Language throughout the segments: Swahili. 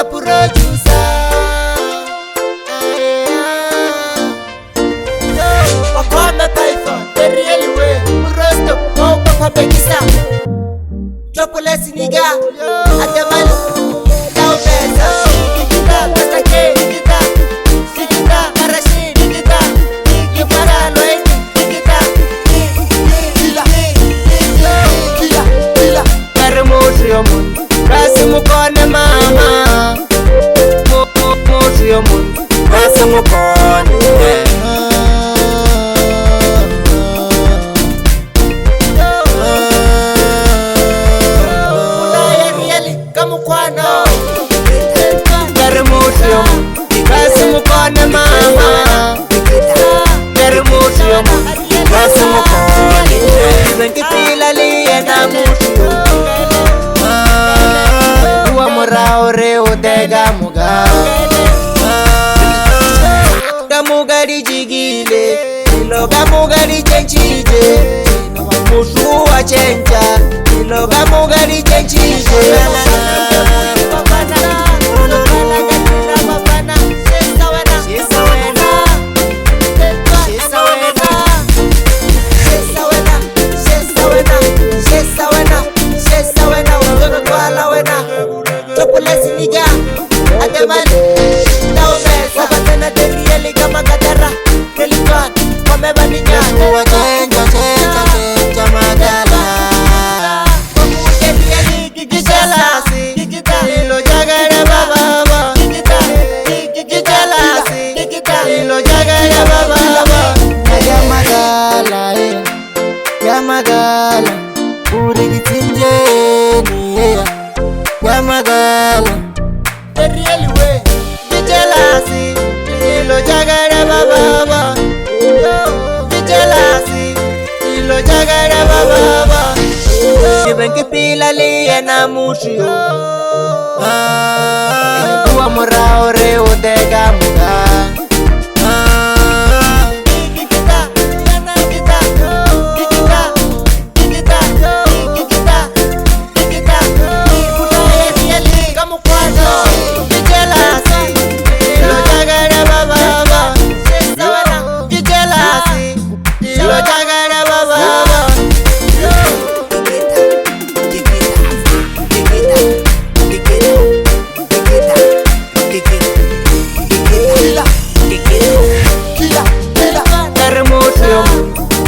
na producer Wakona Taifa, the real way Murosto, Papa Bekisa Chocolate Siniga, Adamali Tao Beza, Digita, Masake, Digita, Digita, Marashi, Digita, Yupara, Loeti, Digita, Kila, Kila, Kila Karamoshi Yomun, Kasi Mukone Mama Moshi Yomun, Kasi Mukone Kasi mukone mama Karamoshi Yomun Kasi mukone Zankipila liye na mushu Uwa murao reo dega muga Gamuga di jigile Ilo gamuga di chenchije Mushu wa chencha Ilo gamuga di chenchije Chocolate Siniga, Adamali, Tao Beza, Wabatena de Rieli Gama Gadara, Delican, Wameba Ninya, Chencha, Chencha, Chencha Magala, Wamuke Rieli, Gigijalasi, Gigita, Ilo Jagara Baba, Gigita, Gigijalasi, Gigita, Ilo Jagara Baba, Yamagala, Yamagala, Uri Gitinjeni, Yamagala, the real way, the jealousy, Ilo Jagara Baba, the jealousy, Ilo Jagara Baba, Ibenkipila liye na mushu, Uwa murao reo dega muga.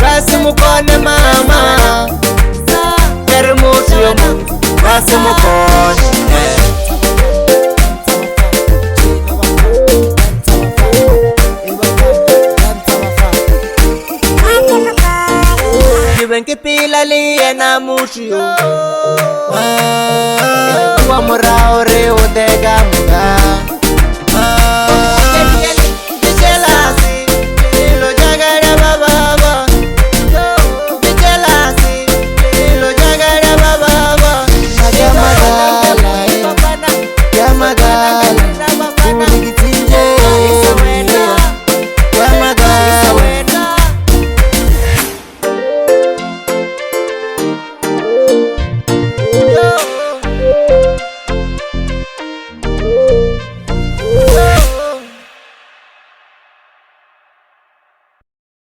Kasi mukone mama Karamoshi Yomun Kasi mukone Ibenkipila liye na mushu Uwa murao reo dega muga